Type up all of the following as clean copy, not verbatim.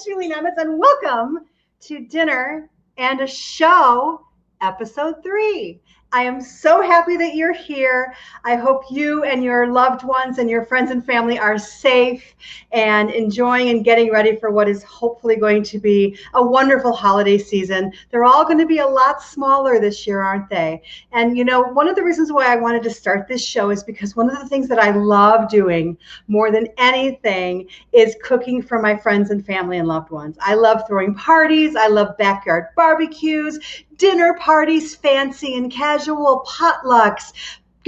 Julie Nemitz, and welcome to Dinner and a Show, Episode 3. I am so happy that you're here. I hope you and your loved ones and your friends and family are safe and enjoying and getting ready for what is hopefully going to be a wonderful holiday season. They're all going to be a lot smaller this year, aren't they? And you know, one of the reasons why I wanted to start this show is because one of the things that I love doing more than anything is cooking for my friends and family and loved ones. I love throwing parties. I love backyard barbecues, dinner parties, fancy and casual, potlucks,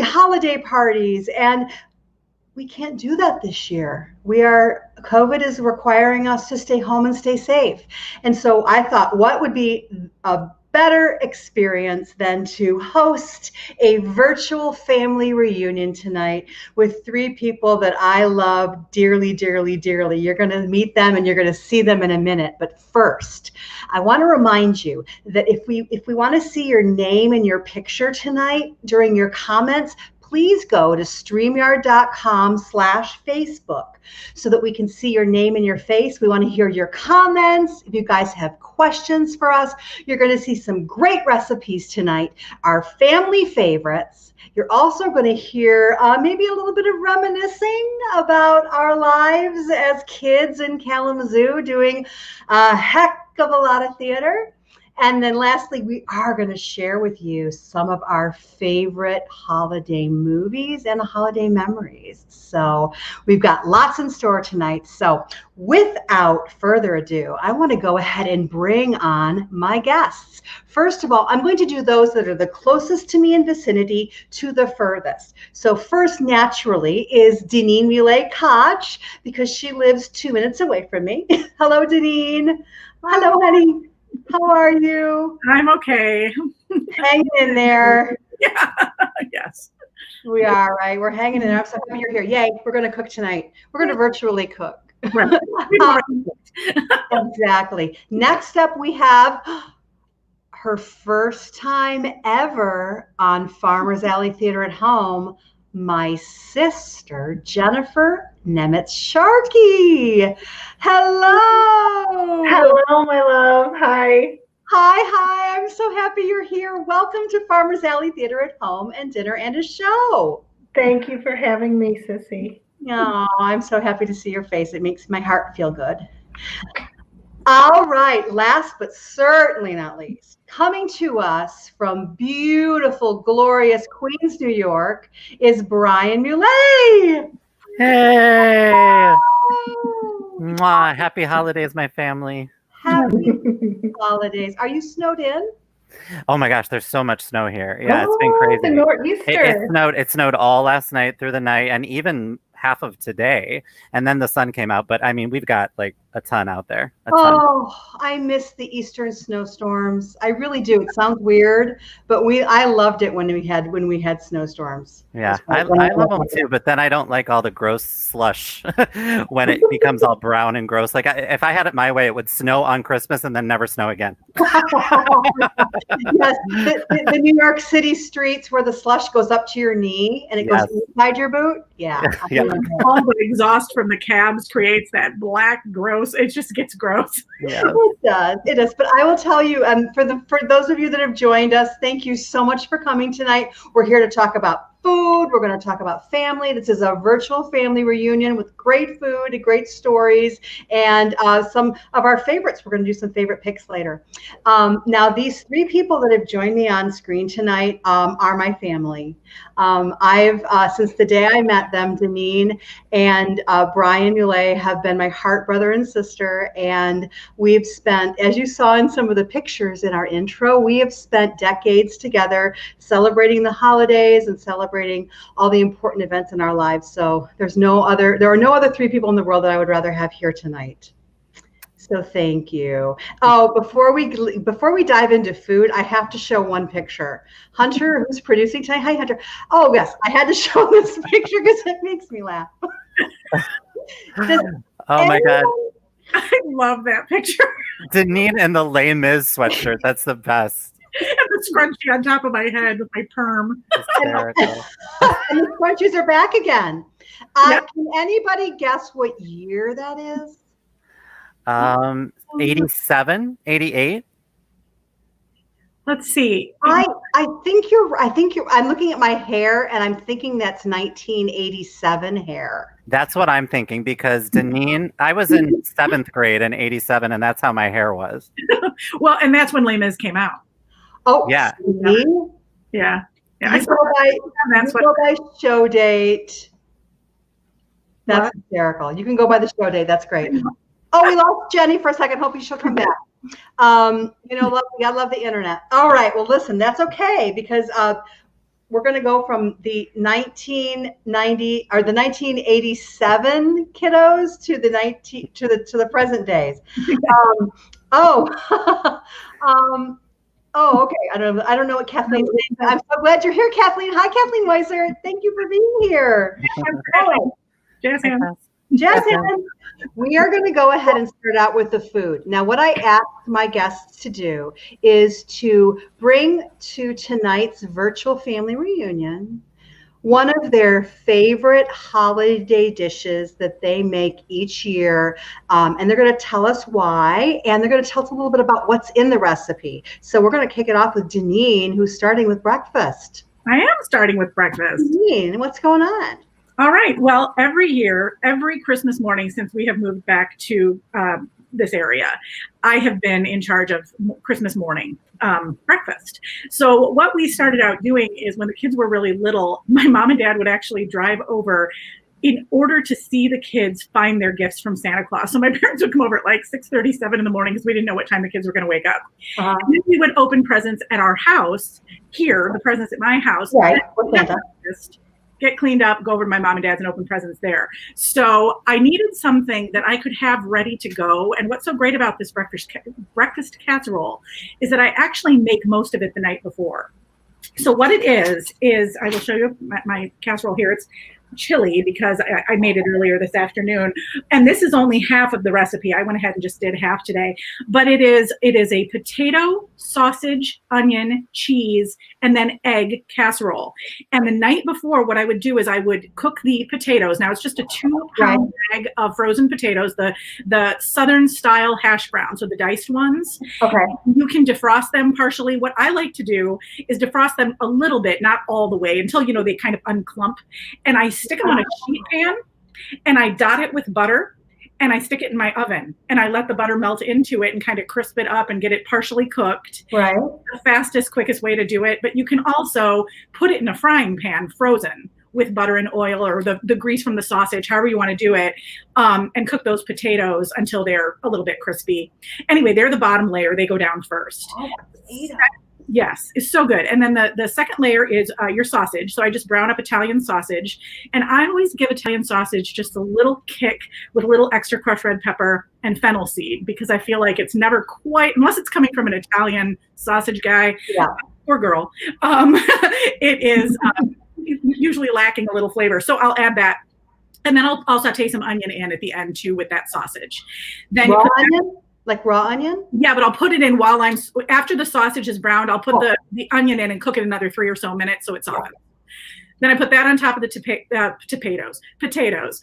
holiday parties, and we can't do that this year. COVID is requiring us to stay home and stay safe. And so I thought, what would be a better experience than to host a virtual family reunion tonight with three people that I love dearly, dearly, dearly. You're going to meet them and you're going to see them in a minute. But first, I want to remind you that if we want to see your name and your picture tonight during your comments, please go to streamyard.com/Facebook so that we can see your name and your face. We want to hear your comments. If you guys have questions for us, you're going to see some great recipes tonight, our family favorites. You're also going to hear maybe a little bit of reminiscing about our lives as kids in Kalamazoo doing a heck of a lot of theater. And then lastly, we are going to share with you some of our favorite holiday movies and holiday memories. So we've got lots in store tonight. So without further ado, I want to go ahead and bring on my guests. First of all, I'm going to do those that are the closest to me in vicinity to the furthest. So first, naturally, is Denene Mulay Koch, because she lives 2 minutes away from me. Hello, Denene. Hello, honey. How are you? I'm okay. Hanging in there. Yeah. Yes. We are, right? We're hanging in there. I'm so happy you're here. Yay, we're going to cook tonight. We're going to virtually cook. Right. Exactly. Next up, we have her first time ever on Farmers Alley Theater at Home, my sister, Jennifer Nemitz Sharkey. Hello. Hello, my love. Hi. Hi. I'm so happy you're here. Welcome to Farmers Alley Theater at Home and Dinner and a Show. Thank you for having me, Sissy. Oh, I'm so happy to see your face. It makes my heart feel good. All right. Last but certainly not least, coming to us from beautiful, glorious Queens, New York, is Brian Mulay. Hey! Mwah. Happy holidays, my family. Happy holidays. Are you snowed in? Oh my gosh, there's so much snow here. Yeah, it's been crazy. The Northeaster. It snowed all last night through the night and even half of today. And then the sun came out. But I mean, we've got like a ton out there. Oh, I miss the eastern snowstorms. I really do. It sounds weird, but I loved it when we had snowstorms. Yeah, I love them too, but then I don't like all the gross slush when it becomes all brown and gross. Like if I had it my way, it would snow on Christmas and then never snow again. Yes, the New York City streets where the slush goes up to your knee and it goes inside your boot. Yeah. All the exhaust from the cabs creates that black, gross. It just gets gross. Yeah. It does. But I will tell you, for those of you that have joined us, thank you so much for coming tonight. We're here to talk about food. We're going to talk about family. This is a virtual family reunion with great food and great stories and some of our favorites. We're going to do some favorite picks later. Now, these three people that have joined me on screen tonight are my family. I've since the day I met them, Denene and Brian Mulay have been my heart brother and sister, and we've spent, as you saw in some of the pictures in our intro, we have spent decades together celebrating the holidays and celebrating all the important events in our lives. So there are no other three people in the world that I would rather have here tonight. So thank you. Oh, before we dive into food, I have to show one picture. Hunter, who's producing tonight. Hi, Hunter. Oh, yes, I had to show this picture because it makes me laugh. Oh my God. I love that picture. Denene and the Les Mis sweatshirt. That's the best. And the scrunchie on top of my head with my perm. Hysterical. And the scrunchies are back again. Can anybody guess what year that is? 87, 88. Let's see. I think I'm looking at my hair and I'm thinking that's 1987 hair. That's what I'm thinking because Denene, I was in 7th grade in 87 and that's how my hair was. Well, and that's when Les Mis came out. Oh, yeah. Yeah. You go by show date. That's hysterical. You can go by the show date. That's great. Oh, we lost Jenny for a second. Hopefully she'll come back. I love the internet. All right. Well, listen, that's okay because we're going to go from the 1990 or the 1987 kiddos to the present days. Oh, okay. I don't know what Kathleen's name is. I'm so glad you're here, Kathleen. Hi, Kathleen Weiser. Thank you for being here. Jazz hands. We are going to go ahead and start out with the food. Now, what I asked my guests to do is to bring to tonight's virtual family reunion one of their favorite holiday dishes that they make each year. And they're going to tell us why, and they're going to tell us a little bit about what's in the recipe. So we're going to kick it off with Denene, who's starting with breakfast. I am starting with breakfast. Denene, what's going on? All right. Well, every year, every Christmas morning since we have moved back to this area, I have been in charge of Christmas morning breakfast. So what we started out doing is when the kids were really little, my mom and dad would actually drive over in order to see the kids find their gifts from Santa Claus. So my parents would come over at like 6:37 in the morning because we didn't know what time the kids were going to wake up. And then we would open presents at our house here, the presents at my house. Right. Get cleaned up, go over to my mom and dad's and open presents there. So I needed something that I could have ready to go. And what's so great about this breakfast casserole is that I actually make most of it the night before. So what it is I will show you my casserole here. It's chili because I made it earlier this afternoon, and this is only half of the recipe. I went ahead and just did half today, but it is a potato, sausage, onion, cheese, and then egg casserole. And the night before, what I would do is I would cook the potatoes. Now it's just a 2-pound bag of frozen potatoes, the Southern style hash brown, so the diced ones. Okay. You can defrost them partially. What I like to do is defrost them a little bit, not all the way, until they kind of unclump, and I stick them on a sheet pan and I dot it with butter and I stick it in my oven and I let the butter melt into it and kind of crisp it up and get it partially cooked. Right. The fastest, quickest way to do it. But you can also put it in a frying pan frozen with butter and oil or the grease from the sausage, however you want to do it, and cook those potatoes until they're a little bit crispy. Anyway, they're the bottom layer. They go down first. Yes, it's so good. And then the second layer is your sausage. So I just brown up Italian sausage. And I always give Italian sausage just a little kick with a little extra crushed red pepper and fennel seed because I feel like it's never quite, unless it's coming from an Italian sausage guy or girl, it is usually lacking a little flavor. So I'll add that. And then I'll saute some onion in at the end too with that sausage. Then raw onion? Like raw onion? Yeah, but I'll put it in after the sausage is browned, I'll put the onion in and cook it another 3 or so minutes so it's softens. Then I put that on top of the potatoes.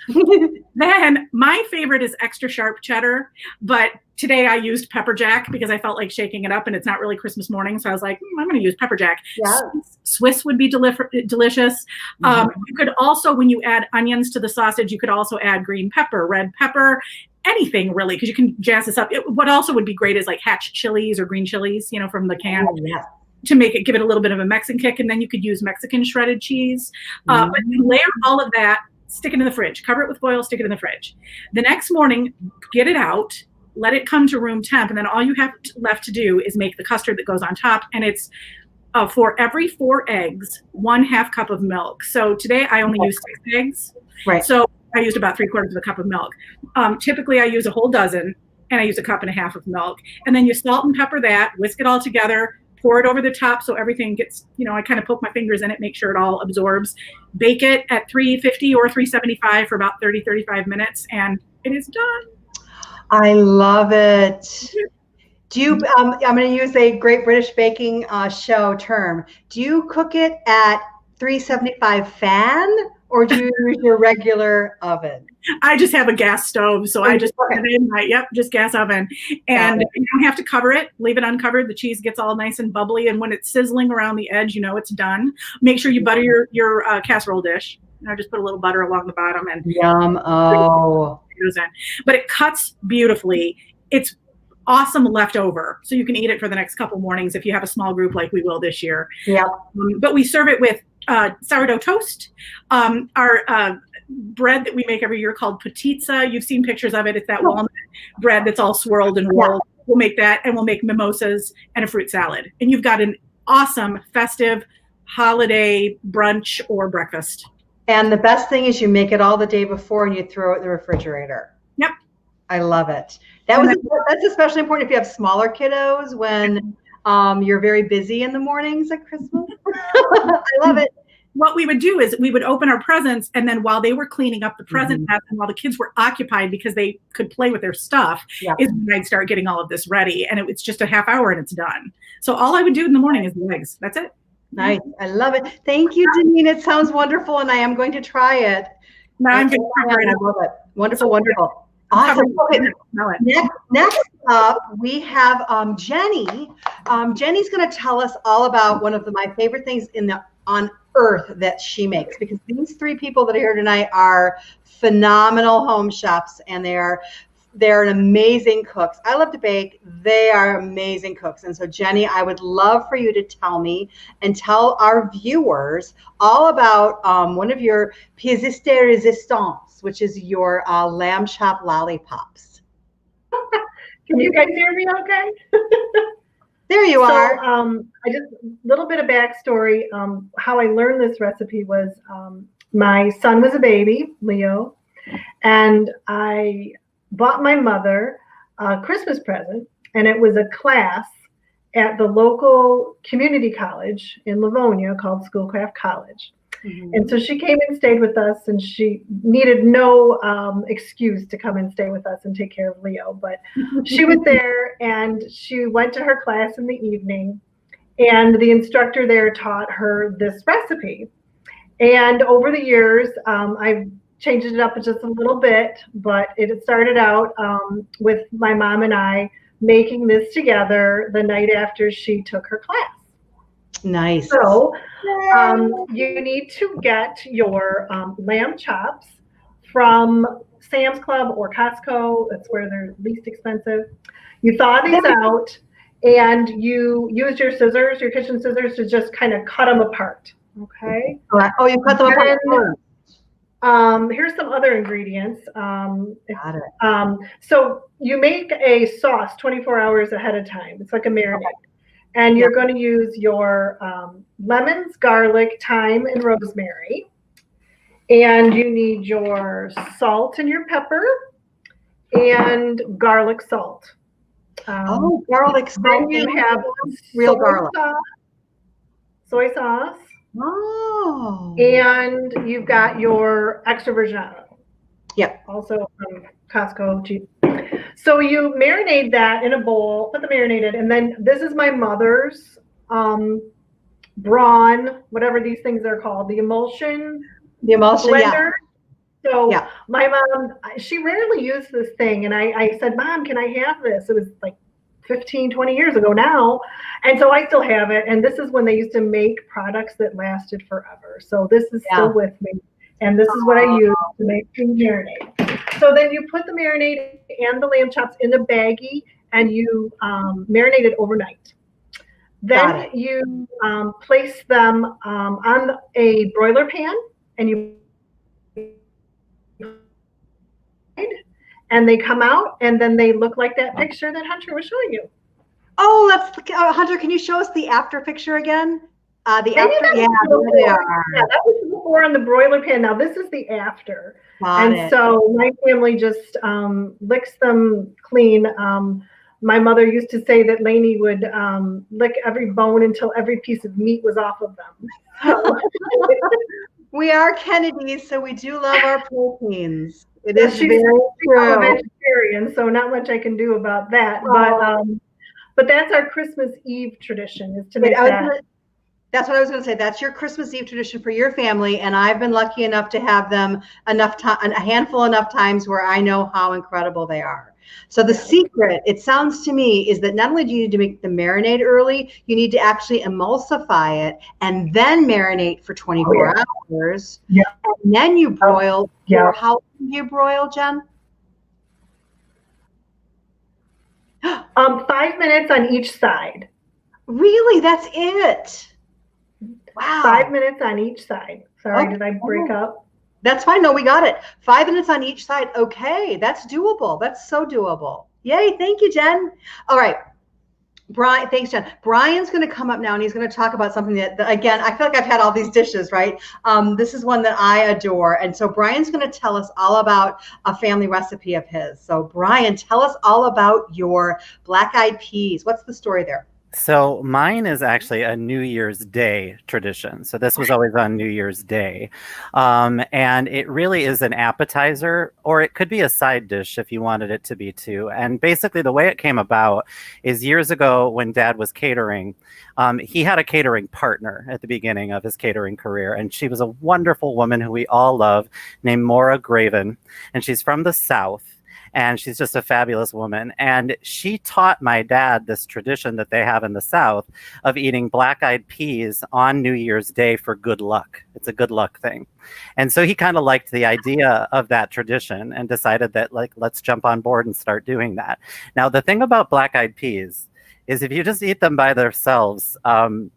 Then my favorite is extra sharp cheddar, but today I used pepper jack because I felt like shaking it up and it's not really Christmas morning. So I was like, I'm going to use pepper jack. Yeah. Swiss would be delicious. You could also, when you add onions to the sausage, you could also add green pepper, red pepper, anything really, because you can jazz this up. What also would be great is like hatch chilies or green chilies, from the can. Oh, yeah. To give it a little bit of a Mexican kick, and then you could use Mexican shredded cheese. But you layer all of that, stick it in the fridge, cover it with foil, stick it in the fridge. The next morning, get it out, let it come to room temp, and then all you have left to do is make the custard that goes on top, and it's for every 4 eggs, 1/2 cup of milk. So today I only use 6 eggs. Right. So I used about 3/4 of a cup of milk. Typically I use a whole dozen, and I use 1.5 cups of milk. And then you salt and pepper that, whisk it all together, pour it over the top so everything gets, I kind of poke my fingers in it, make sure it all absorbs. Bake it at 350 or 375 for about 30-35 minutes, and it is done. I love it. Do you, I'm going to use a Great British Baking Show term. Do you cook it at 375 fan or do you use your regular oven? I just have a gas stove, so I just put it in my, just gas oven. And you don't have to cover it. Leave it uncovered. The cheese gets all nice and bubbly, and when it's sizzling around the edge, you know it's done. Make sure you butter your casserole dish. Just put a little butter along the bottom and yum. Oh, but it cuts beautifully. It's awesome leftover, so you can eat it for the next couple mornings if you have a small group like we will this year. Yeah. But we serve it with sourdough toast. Our bread that we make every year called patitza. You've seen pictures of it. It's that walnut bread that's all swirled and rolled. Yeah. We'll make that, and we'll make mimosas and a fruit salad. And you've got an awesome festive holiday brunch or breakfast. And the best thing is you make it all the day before and you throw it in the refrigerator. Yep. I love it. That's especially important if you have smaller kiddos when you're very busy in the mornings at Christmas. I love it. What we would do is we would open our presents, and then while they were cleaning up the present and while the kids were occupied because they could play with their stuff, is when I'd start getting all of this ready. And it's just a half hour and it's done. So all I would do in the morning is the eggs. That's it. Nice. I love it. Thank you, Denene. It sounds wonderful, and I am going to try it. Now I'm going to cover it. I love it. Wonderful, wonderful. Awesome. Okay. Next up, we have Jenny. Jenny's going to tell us all about one of my favorite things on earth that she makes, because these three people that are here tonight are phenomenal home chefs, and they're an amazing cooks. I love to bake. They are amazing cooks. And so, Jenny, I would love for you to tell me and tell our viewers all about one of your pièces de résistance, which is your lamb chop lollipops. Can you guys hear me okay? There you are. I just a little bit of backstory. How I learned this recipe was my son was a baby, Leo, and I bought my mother a Christmas present, and it was a class at the local community college in Livonia called Schoolcraft College. And so she came and stayed with us, and she needed no excuse to come and stay with us and take care of Leo. But she was there, and she went to her class in the evening, and the instructor there taught her this recipe. And over the years, I've changed it up just a little bit, but it started out with my mom and I making this together the night after she took her class. Nice. So you need to get your lamb chops from Sam's Club or Costco. That's where they're least expensive. You thaw these out, and you use your scissors, your kitchen scissors, to just kind of cut them apart. Okay. Oh, you cut them apart. Here's some other ingredients. Got it. So you make a sauce 24 hours ahead of time. It's like a marinade. And you're going to use your lemons, garlic, thyme, and rosemary. And you need your salt and your pepper and garlic salt. Garlic salt. Then you have real garlic. Soy sauce. Oh. And you've got your extra virgin olive. Yep. Also from Costco, cheap. So you marinate that in a bowl, put the marinade in, and then this is my mother's brawn, whatever these things are called, the emulsion blender. Yeah. So my mom, she rarely used this thing, and I said, Mom, can I have this? It was like 15, 20 years ago now. And so I still have it. And this is when they used to make products that lasted forever. So this is still with me. And this is what I use to make the marinade. So then you put the marinade and the lamb chops in a baggie, and you marinate it overnight. Then you place them on a broiler pan, and and they come out, and then they look like that picture that Hunter was showing you. Oh, that's Hunter. Can you show us the after picture again? The after, there they are. Yeah, that was before on the broiler pan. Now this is the after. So my family just licks them clean. My mother used to say that Lainey would lick every bone until every piece of meat was off of them. So. We are Kennedys, so we do love our proteins. It is she's very true. A vegetarian, so not much I can do about that. But that's our Christmas Eve tradition, is to make that. That's what I was going to say. That's your Christmas Eve tradition for your family, and I've been lucky enough to have them enough time, a handful enough times where I know how incredible they are. So the secret, it sounds to me, is that not only do you need to make the marinade early, you need to actually emulsify it and then marinate for 24 hours. Yeah. And then you broil. Yeah. How long do you broil, Jen? 5 minutes on each side. Really? That's it? Wow. 5 minutes on each side. Sorry, Did I break up? That's fine. No, we got it. 5 minutes on each side. Okay, that's doable. That's so doable. Yay. Thank you, Jen. All right. Brian, thanks, Jen. Brian's going to come up now, and he's going to talk about something that, again, I feel like I've had all these dishes, right? This is one that I adore. And so Brian's going to tell us all about a family recipe of his. So Brian, tell us all about your black-eyed peas. What's the story there? So mine is actually a New Year's Day tradition. So this was always on New Year's Day. And it really is an appetizer, or it could be a side dish if you wanted it to be too. And basically the way it came about is years ago when Dad was catering, he had a catering partner at the beginning of his catering career. And she was a wonderful woman who we all love named Maura Graven. And she's from the South. And she's just a fabulous woman. And she taught my dad this tradition that they have in the South of eating black-eyed peas on New Year's Day for good luck. It's a good luck thing. And so he kind of liked the idea of that tradition and decided that, like, let's jump on board and start doing that. Now, the thing about black-eyed peas is if you just eat them by themselves,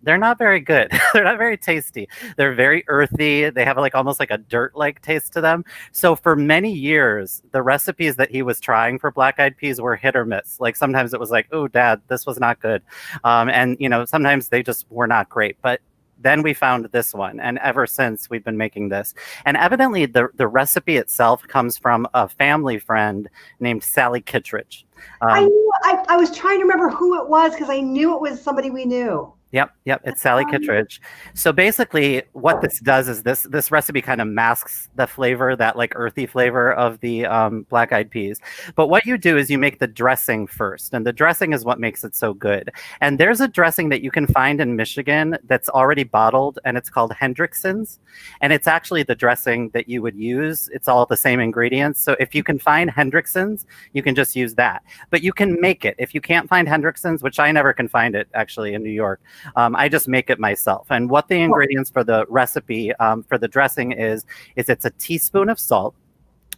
they're not very good. They're not very tasty. They're very earthy. They have like almost like a dirt-like taste to them. So for many years, the recipes that he was trying for black-eyed peas were hit or miss. Like sometimes it was like, oh, Dad, this was not good. And, you know, sometimes they just were not great. But then we found this one, and ever since we've been making this. And evidently the recipe itself comes from a family friend named Sally Kittredge. I was trying to remember who it was because I knew it was somebody we knew. Yep. It's Sally Kittredge. So basically what this does is this recipe kind of masks the flavor, that like earthy flavor of the black-eyed peas. But what you do is you make the dressing first, and the dressing is what makes it so good. And there's a dressing that you can find in Michigan that's already bottled, and it's called Hendrickson's. And it's actually the dressing that you would use. It's all the same ingredients. So if you can find Hendrickson's, you can just use that. But you can make it. If you can't find Hendrickson's, which I never can find it actually in New York, I just make it myself. And what the ingredients for the recipe for the dressing is it's a teaspoon of salt,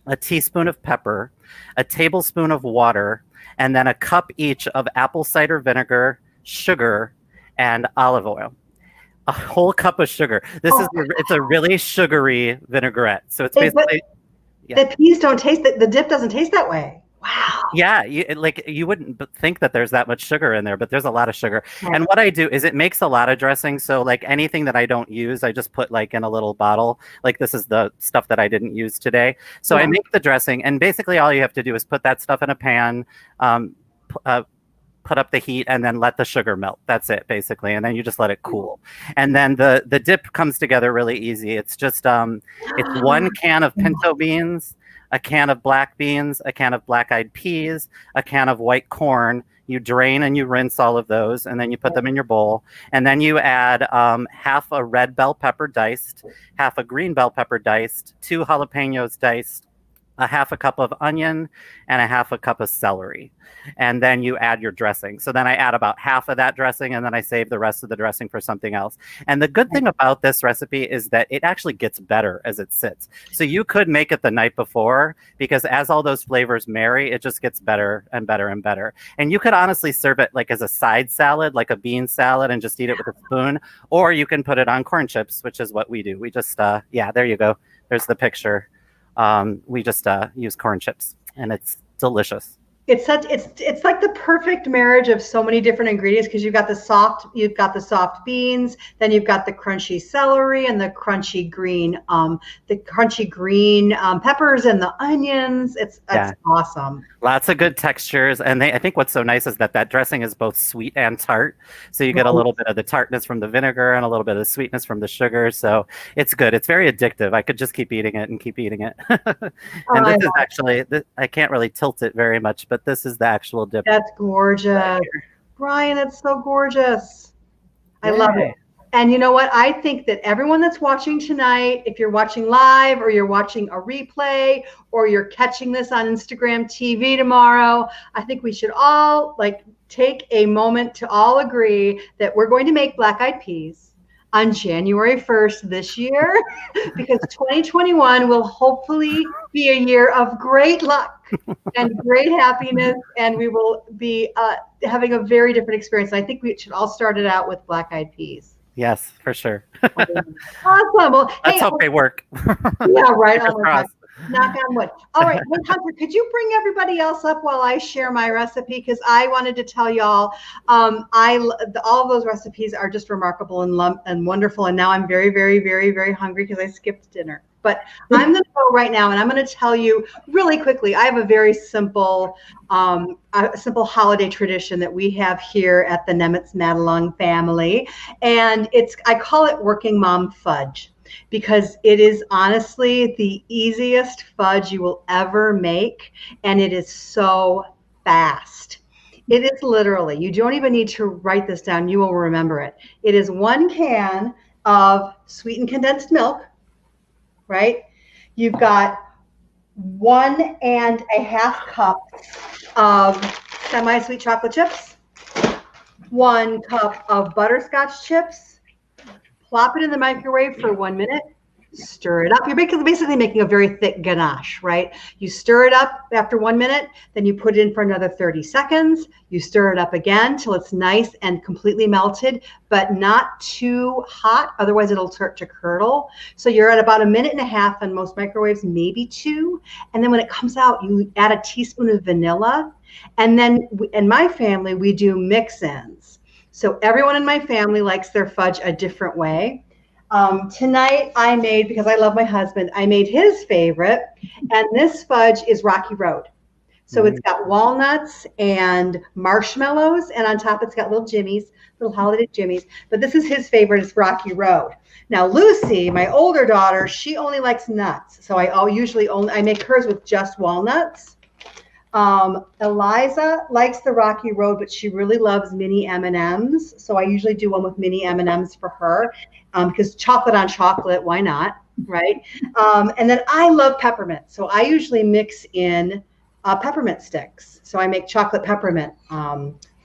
a teaspoon of pepper, a tablespoon of water, and then a cup each of apple cider vinegar, sugar, and olive oil. A whole cup of sugar. It's a really sugary vinaigrette. So it's basically the peas don't taste the dip doesn't taste that way. Wow. Yeah, you wouldn't think that there's that much sugar in there, but there's a lot of sugar. Right. And what I do is it makes a lot of dressing. So like anything that I don't use, I just put like in a little bottle. Like this is the stuff that I didn't use today. So I make the dressing, and basically all you have to do is put that stuff in a pan, put up the heat, and then let the sugar melt. That's it, basically. And then you just let it cool. And then the dip comes together really easy. It's just it's 1 can of pinto beans, a can of black beans, a can of black-eyed peas, a can of white corn. You drain and you rinse all of those, and then you put them in your bowl. And then you add half a red bell pepper diced, half a green bell pepper diced, 2 jalapenos diced, a half a cup of onion, and a half a cup of celery. And then you add your dressing. So then I add about half of that dressing, and then I save the rest of the dressing for something else. And the good thing about this recipe is that it actually gets better as it sits. So you could make it the night before, because as all those flavors marry, it just gets better and better and better. And you could honestly serve it like as a side salad, like a bean salad, and just eat it with a spoon. Or you can put it on corn chips, which is what we do. We just, there you go. There's the picture. We just use corn chips, and it's delicious. It's like the perfect marriage of so many different ingredients, because you've got the soft beans, then you've got the crunchy celery and the crunchy green peppers and the onions. It's awesome. Lots of good textures, and I think what's so nice is that dressing is both sweet and tart. So you get a little bit of the tartness from the vinegar and a little bit of the sweetness from the sugar. So it's good. It's very addictive. I could just keep eating it and keep eating it. And this is actually, I can't really tilt it very much, but this is the actual dip. That's gorgeous. Brian, it's so gorgeous. I love it. And you know what? I think that everyone that's watching tonight, if you're watching live or you're watching a replay or you're catching this on Instagram TV tomorrow, I think we should all take a moment to all agree that we're going to make black-eyed peas on January 1st this year, because 2021 will hopefully be a year of great luck and great happiness, and we will be having a very different experience. I think we should all start it out with black-eyed peas. Yes, for sure. Awesome. Well, Let's hope they work. Yeah, right. Oh my God. Knock on wood. All right, Hunter, could you bring everybody else up while I share my recipe? Because I wanted to tell y'all, all of those recipes are just remarkable and wonderful. And now I'm very, very, very, very hungry because I skipped dinner. But I'm going to go right now, and I'm going to tell you really quickly. I have a very simple holiday tradition that we have here at the Nemitz Madelung family, and I call it working mom fudge, because it is honestly the easiest fudge you will ever make, and it is so fast. It is literally, you don't even need to write this down, you will remember it. It is 1 can of sweetened condensed milk, right? You've got 1.5 cups of semi-sweet chocolate chips, 1 cup of butterscotch chips. Plop it in the microwave for 1 minute. Stir it up. You're basically making a very thick ganache, right? You stir it up after 1 minute, then you put it in for another 30 seconds. You stir it up again till it's nice and completely melted, but not too hot, otherwise it'll start to curdle. So you're at about 1.5 minutes on most microwaves, maybe 2. And then when it comes out, you add a teaspoon of vanilla. And then in my family, we do mix-ins. So everyone in my family likes their fudge a different way. Tonight I made, because I love my husband, I made his favorite, and this fudge is Rocky Road. So it's got walnuts and marshmallows, and on top it's got little jimmies, little holiday jimmies. But this is his favorite, is Rocky Road. Now Lucy, my older daughter, she only likes nuts. So I make hers with just walnuts. Eliza likes the Rocky Road, but she really loves mini M&Ms. So I usually do one with mini M&Ms for her, because chocolate on chocolate, why not, right? And then I love peppermint. So I usually mix in peppermint sticks. So I make chocolate peppermint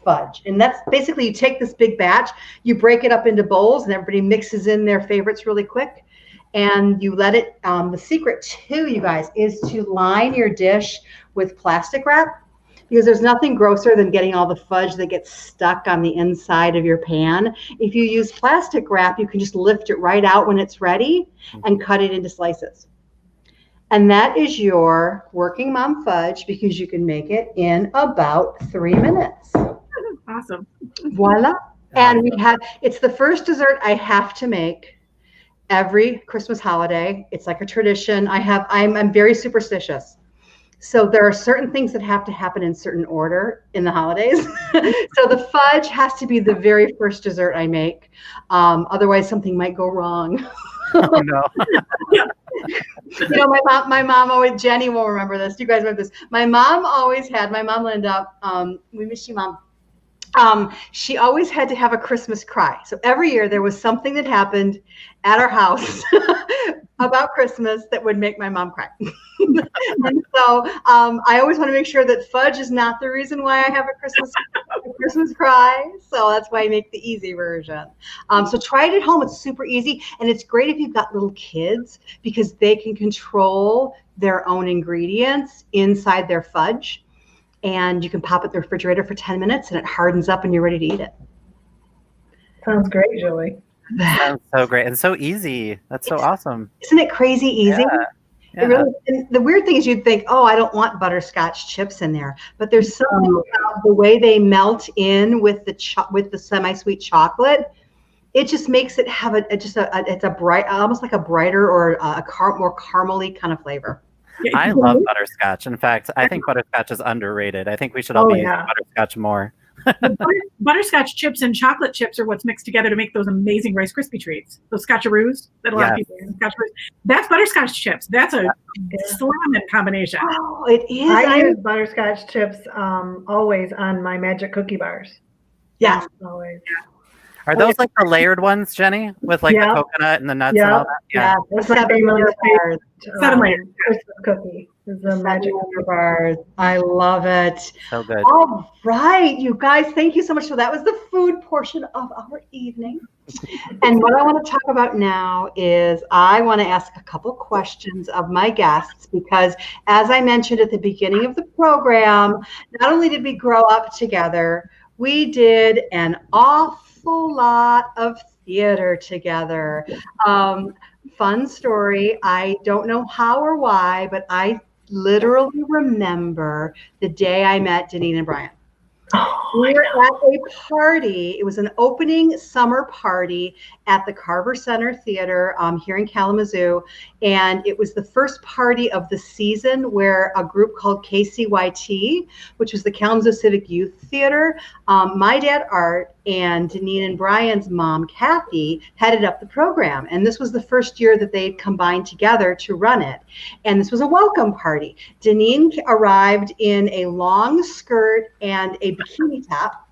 fudge. And that's basically, you take this big batch, you break it up into bowls, and everybody mixes in their favorites really quick. And you let it, the secret too, you guys, is to line your dish with plastic wrap, because there's nothing grosser than getting all the fudge that gets stuck on the inside of your pan. If you use plastic wrap, you can just lift it right out when it's ready and cut it into slices. And that is your working mom fudge, because you can make it in about 3 minutes. Awesome. Voila. And it's the first dessert I have to make every Christmas holiday. It's like a tradition. I'm very superstitious. So there are certain things that have to happen in certain order in the holidays. So the fudge has to be the very first dessert I make. Otherwise something might go wrong. Oh, no. You know, my mom always, Jenny will remember this. You guys remember this. My mom Linda, we miss you, Mom. She always had to have a Christmas cry. So every year there was something that happened at our house about Christmas that would make my mom cry. And so I always want to make sure that fudge is not the reason why I have a Christmas cry. So that's why I make the easy version. So try it at home. It's super easy. And it's great if you've got little kids, because they can control their own ingredients inside their fudge. And you can pop it in the refrigerator for 10 minutes and it hardens up and you're ready to eat it. Sounds great, Julie. Sounds so great and so easy. That's so awesome. Isn't it crazy easy? Yeah. It really, and the weird thing is you'd think, oh, I don't want butterscotch chips in there. But there's something about the way they melt in with the semi-sweet chocolate. It just makes it have it's a bright, almost like a brighter or a more caramely kind of flavor. I love butterscotch. In fact, I think butterscotch is underrated. I think we should all be using butterscotch more. Butterscotch chips and chocolate chips are what's mixed together to make those amazing Rice Krispie treats. Those Scotcheroos that a lot of people use. That's butterscotch chips. That's a slamming combination. Oh, it is. I use butterscotch chips always on my magic cookie bars. Yes. Always. Are those like the layered ones, Jenny, with like the coconut and the nuts and all that? Yeah, that's my favorite. 7 layers. Christmas cookie. Is the magic bars. I love it. So good. All right, you guys, thank you so much. So that was the food portion of our evening. And what I want to talk about now is I want to ask a couple questions of my guests because, as I mentioned at the beginning of the program, not only did we grow up together, we did an awful lot of theater together. Fun story. I don't know how or why, but I literally remember the day I met Denene and Brian. We were at a party. It was an opening summer party at the Carver Center Theater here in Kalamazoo. And it was the first party of the season where a group called KCYT, which was the Kalamazoo Civic Youth Theater, my dad, Art, and Denene and Brian's mom, Kathy, headed up the program. And this was the first year that they'd combined together to run it. And this was a welcome party. Denene arrived in a long skirt and a bikini top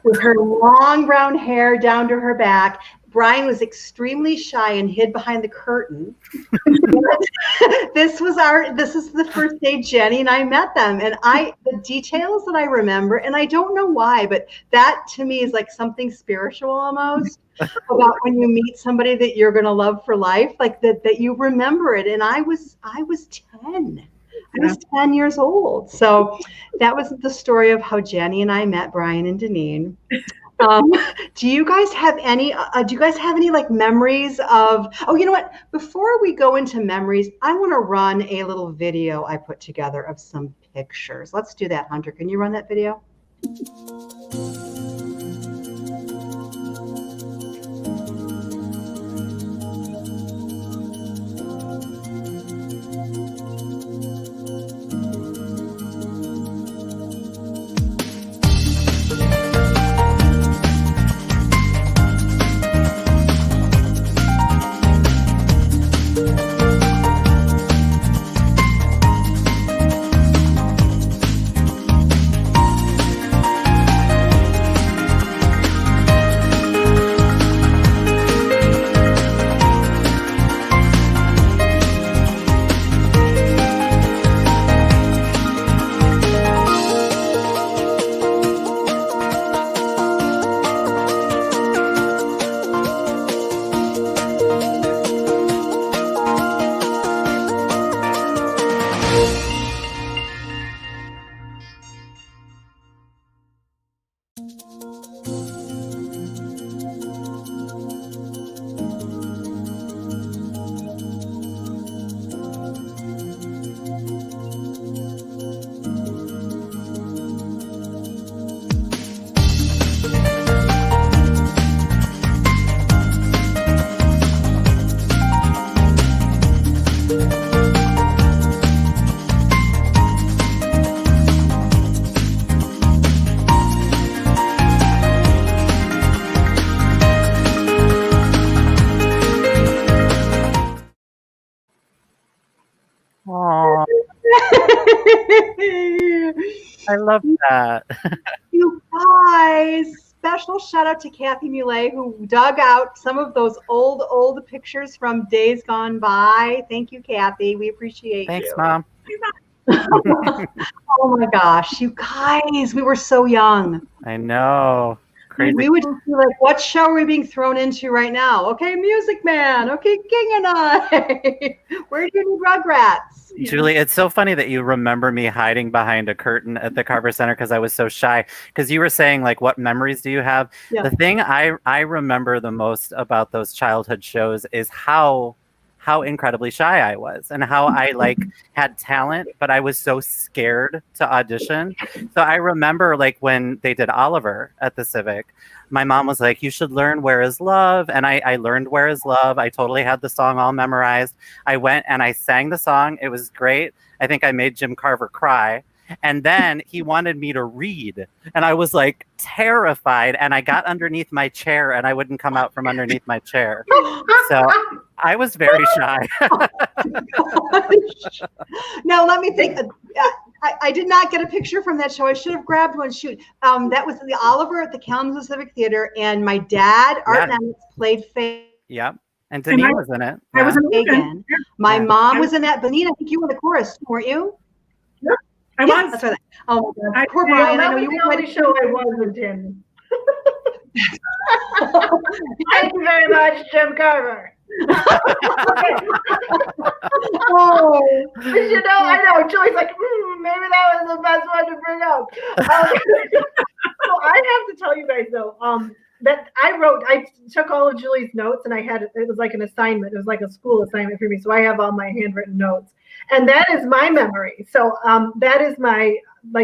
with her long brown hair down to her back. Brian was extremely shy and hid behind the curtain. This is the first day Jenny and I met them. And the details that I remember, and I don't know why, but that to me is like something spiritual almost about when you meet somebody that you're going to love for life, like that you remember it. And I was 10. I was 10 years old. So that was the story of how Jenny and I met Brian and Denene. Do you guys have any like memories of, you know what, before we go into memories, I want to run a little video I put together of some pictures. Let's do that. Hunter, can you run that video? I love that. You guys, special shout out to Kathy Mulay, who dug out some of those old pictures from days gone by. Thank you, Kathy. We appreciate Thanks, you. Mom. Oh my gosh, you guys, we were so young. I know. Crazy. We would be like, what show are we being thrown into right now? Okay, Music Man. Okay, King and I. Where do you need Rugrats? Julie, it's so funny that you remember me hiding behind a curtain at the Carver Center because I was so shy. Because you were saying, like, what memories do you have? Yeah. The thing I remember the most about those childhood shows is how incredibly shy I was and how I like had talent, but I was so scared to audition. So I remember like when they did Oliver at the Civic, my mom was like, you should learn Where Is Love? And I learned Where Is Love. I totally had the song all memorized. I went and I sang the song. It was great. I think I made Jim Carver cry. And then he wanted me to read. And I was like terrified. And I got underneath my chair and I wouldn't come out from underneath my chair. So I was very shy. Now, let me think. I did not get a picture from that show. I should have grabbed one. Shoot. That was the Oliver at the Kalamazoo Civic Theater, and my dad, Art Nemitz, played Faye. Yep. And Denene was in it. I was in Megan. My mom was in that. Benita, I think you were the chorus, weren't you? Yep. I was. That's right. Oh, poor Brian. That I know was you the were only show I wasn't in. Thank you very much, Jim Carver. Oh, You know, I know. Julie's like, maybe that was the best one to bring up. So I have to tell you guys though, that I took all of Julie's notes and it was like an assignment. It was like a school assignment for me. So I have all my handwritten notes, and that is my memory. So that is my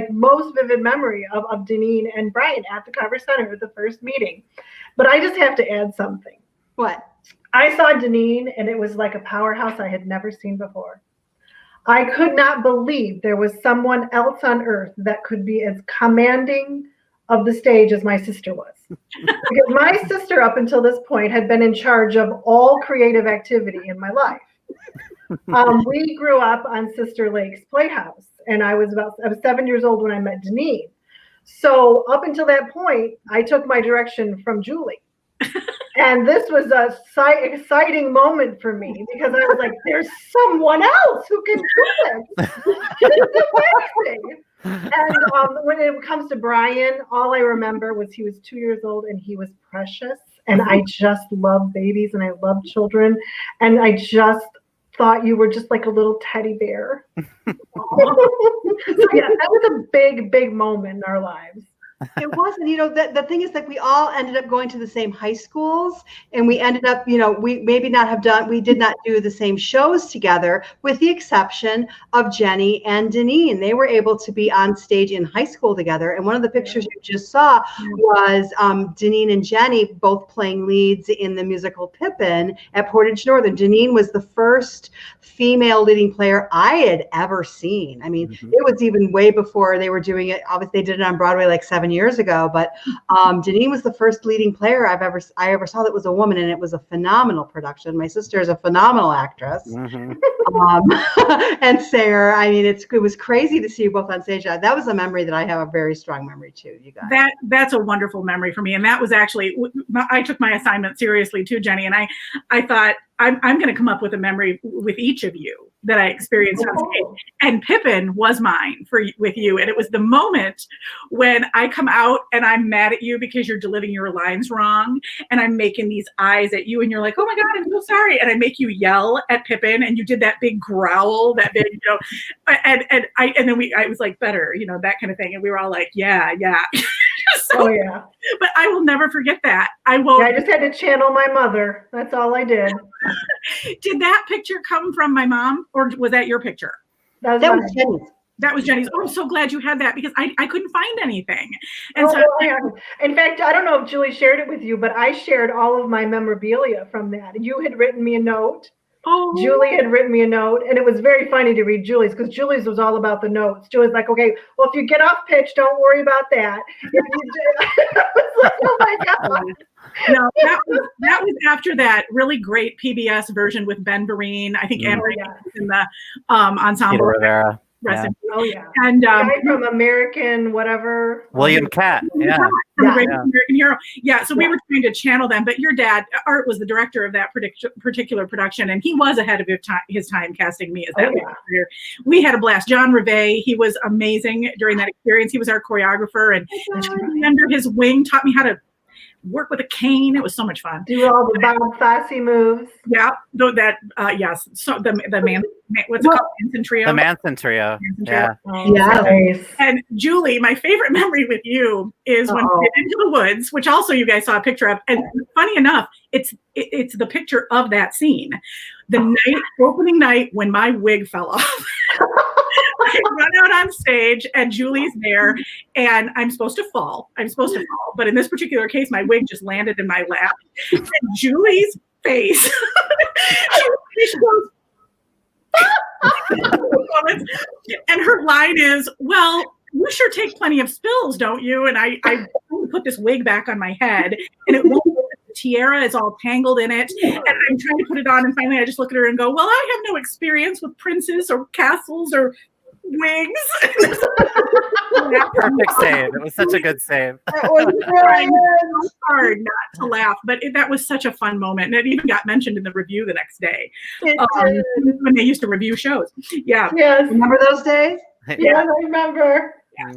most vivid memory of Denene and Brian at the Carver Center at the first meeting. But I just have to add something. what? I saw Denene, and it was like a powerhouse I had never seen before. I could not believe there was someone else on earth that could be as commanding of the stage as my sister was. Because my sister, up until this point, had been in charge of all creative activity in my life. We grew up on Sister Lake's Playhouse, and I was 7 years old when I met Denene. So up until that point, I took my direction from Julie. And this was a exciting moment for me because I was like, there's someone else who can do this. It's amazing. And when it comes to Brian, all I remember was he was 2 years old and he was precious. And I just love babies and I love children. And I just thought you were just like a little teddy bear. So yeah, that was a big, big moment in our lives. It wasn't, the thing is that we all ended up going to the same high schools, and we ended up, we did not do the same shows together, with the exception of Jenny and Denene. They were able to be on stage in high school together. And one of the pictures you just saw was Denene and Jenny both playing leads in the musical Pippin at Portage Northern. Denene was the first female leading player I had ever seen. I mean, it was even way before they were doing it. Obviously, they did it on Broadway like 7 years ago, but Denene was the first leading player I ever saw that was a woman, and it was a phenomenal production. My sister is a phenomenal actress and singer. I mean, it was crazy to see you both on stage. That was a memory that I have a very strong memory too. You guys. That's a wonderful memory for me, and that was actually, I took my assignment seriously too, Jenny, and I thought I'm going to come up with a memory with each of you that I experienced on stage. And Pippin was mine with you. And it was the moment when I come out and I'm mad at you because you're delivering your lines wrong. And I'm making these eyes at you and you're like, oh my God, I'm so sorry. And I make you yell at Pippin and you did that big growl, that big, and I was like, better, that kind of thing. And we were all like, yeah. So, oh yeah. But I will never forget that. I won't. Yeah, I just had to channel my mother. That's all I did. Did that picture come from my mom, or was that your picture? That was Jenny's. That was Jenny's. Oh, I'm so glad you had that because I couldn't find anything. And in fact, I don't know if Julie shared it with you, but I shared all of my memorabilia from that. You had written me a note. Oh. Julie had written me a note, and it was very funny to read Julie's because Julie's was all about the notes. Julie's like, okay, well, if you get off pitch, don't worry about that. If you do, I was like, oh my God. No, that was after that really great PBS version with Ben Vereen. I think Anne was in the ensemble. Rivera. Yeah. Oh yeah, and guy from American whatever. William Catt. Yeah. American Hero. Yeah. So we were trying to channel them, but your dad, Art, was the director of that particular production, and he was ahead of his time casting me as that career. We had a blast. John Reve, he was amazing during that experience. He was our choreographer, and under his wing taught me how to work with a cane. It was so much fun. Do all the Bob Fosse moves. Yeah, yes. So the man, what's it called? Manson Trio. The Manson Trio. Yeah. Nice. And Julie, my favorite memory with you is when we get into the woods, which also you guys saw a picture of. And funny enough, it's the picture of that scene. The opening night when my wig fell off. I run out on stage and Julie's there and I'm supposed to fall. But in this particular case, my wig just landed in my lap. And Julie's face, she goes, and her line is, well, you sure take plenty of spills, don't you? And I put this wig back on my head and it won't. The tiara is all tangled in it. And I'm trying to put it on. And finally I just look at her and go, well, I have no experience with princes or castles or wings. Perfect save. It was such a good save. That was Trying brilliant. so hard not to laugh, but that was such a fun moment, and it even got mentioned in the review the next day when they used to review shows. Yeah. Yes. Remember those days? Yes, I remember.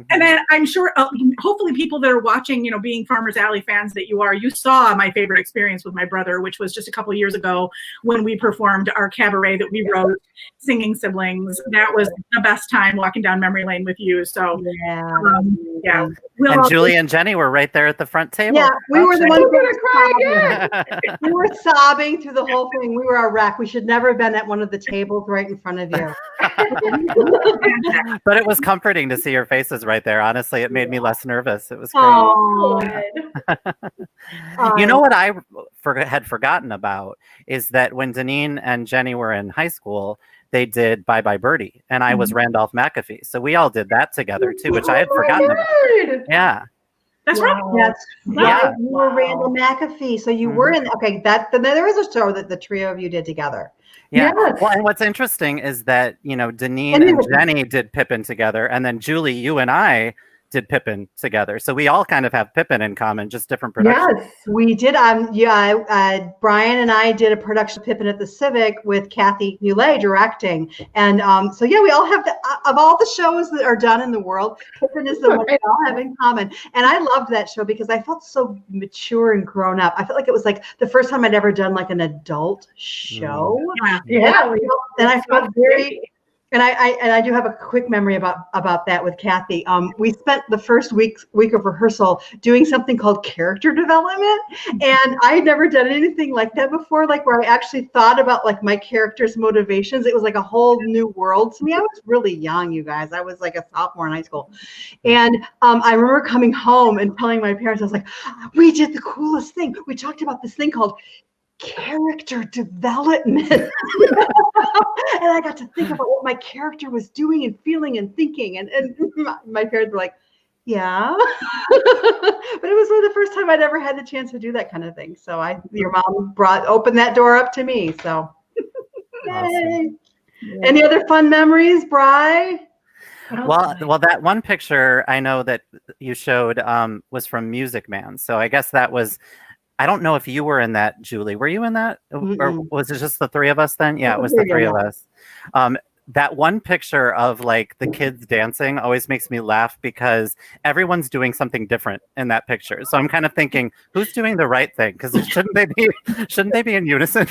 And then I'm sure, hopefully people that are watching, being Farmers Alley fans that you are, you saw my favorite experience with my brother, which was just a couple of years ago when we performed our cabaret that we wrote, Singing Siblings. That was the best time walking down memory lane with you. So, yeah. And Julie and Jenny were right there at the front table. Yeah, we were the ones I'm gonna cry again. we were sobbing through the whole thing. We were a wreck. We should never have been at one of the tables right in front of you. But it was comforting to see your faces right there. Honestly, it made me less nervous. It was great. Oh, You know what I had forgotten about is that when Denene and Jenny were in high school, they did Bye Bye Birdie, and I was Randolph McAfee. So we all did that together too, which I had forgotten about. Yeah. That's right. That's Yeah. You were Randall McAfee, so you were in. Okay, then there is a show that the trio of you did together. Yeah. Yes. Well, and what's interesting is that, Denene And and Jenny did Pippin together, and then Julie, you and I did Pippin together. So we all kind of have Pippin in common, just different productions. Yes. We did. Brian and I did a production of Pippin at the Civic with Kathy Mulay directing, and so yeah, we all have of all the shows that are done in the world, Pippin is the one we all have in common. And I loved that show because I felt so mature and grown up. I felt like it was like the first time I'd ever done like an adult show. Yeah. And I felt very. And I do have a quick memory about that with Kathy. We spent the first week of rehearsal doing something called character development, and I had never done anything like that before, like where I actually thought about like my character's motivations. It was like a whole new world to me. I was really young, you guys. I was like a sophomore in high school, and I remember coming home and telling my parents, I was like, "We did the coolest thing. We talked about this thing called character development." And I got to think about what my character was doing and feeling and thinking, and my parents were like, yeah. But it was the first time I'd ever had the chance to do that kind of thing. So your mom opened that door up to me. So yay. Any other fun memories, Bri? Well, that one picture I know that you showed was from Music Man. So I guess that was, I don't know if you were in that, Julie. Were you in that? Mm-mm. Or was it just the three of us then? Yeah, it was the three of us. That one picture of like the kids dancing always makes me laugh because everyone's doing something different in that picture. So I'm kind of thinking, who's doing the right thing? Because shouldn't they be in unison?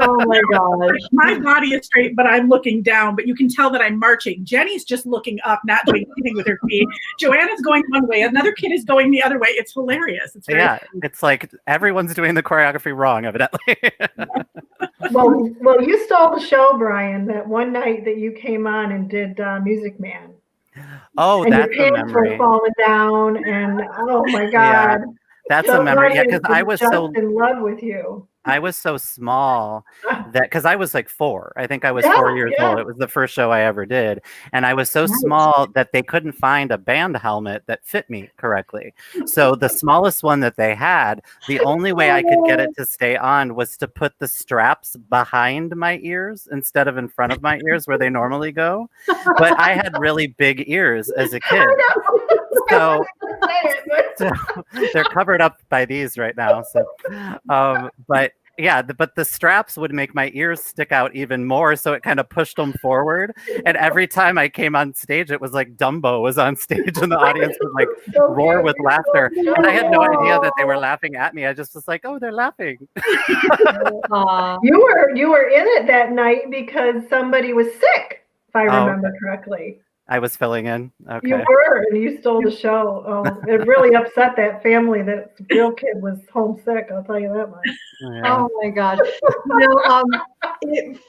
Oh my gosh. My body is straight, but I'm looking down, but you can tell that I'm marching. Jenny's just looking up, not doing anything with her feet. Joanna's going one way. Another kid is going the other way. It's hilarious. It's very funny. It's like everyone's doing the choreography wrong, evidently. Well, you stole the show, Brian, that one night that you came on and did Music Man. Oh, and that's your a pants memory. were falling down, and oh my God. Yeah, that's a memory. Yeah, because I was just so in love with you. I was so small that because I was like 4. I think I was 4 years old. It was the first show I ever did. And I was so small that they couldn't find a band helmet that fit me correctly. So the smallest one that they had, the only way I could get it to stay on was to put the straps behind my ears instead of in front of my ears where they normally go. But I had really big ears as a kid. So they're covered up by these right now. So, but yeah, but the straps would make my ears stick out even more. So it kind of pushed them forward. And every time I came on stage, it was like Dumbo was on stage and the audience would like roar with laughter. And I had no idea that they were laughing at me. I just was like, oh, they're laughing. You were in it that night because somebody was sick, if I remember correctly. I was filling in. Okay. You were, and you stole the show. Oh, it really upset that family that the real kid was homesick. I'll tell you that much. Yeah. Oh my God!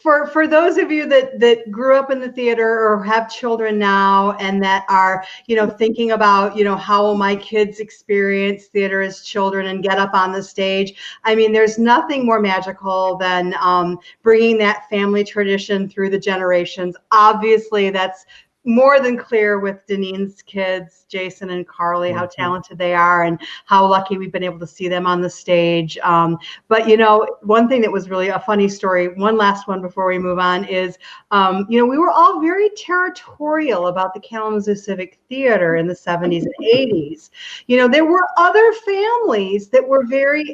For those of you that grew up in the theater or have children now, and that are thinking about how will my kids experience theater as children and get up on the stage. I mean, there's nothing more magical than bringing that family tradition through the generations. Obviously, that's more than clear with Denene's kids, Jason and Carly, how talented they are and how lucky we've been able to see them on the stage. But, you know, one thing that was really a funny story, one last one before we move on is, you know, we were all very territorial about the Kalamazoo Civic Theater in the 70s and 80s. You know, there were other families that were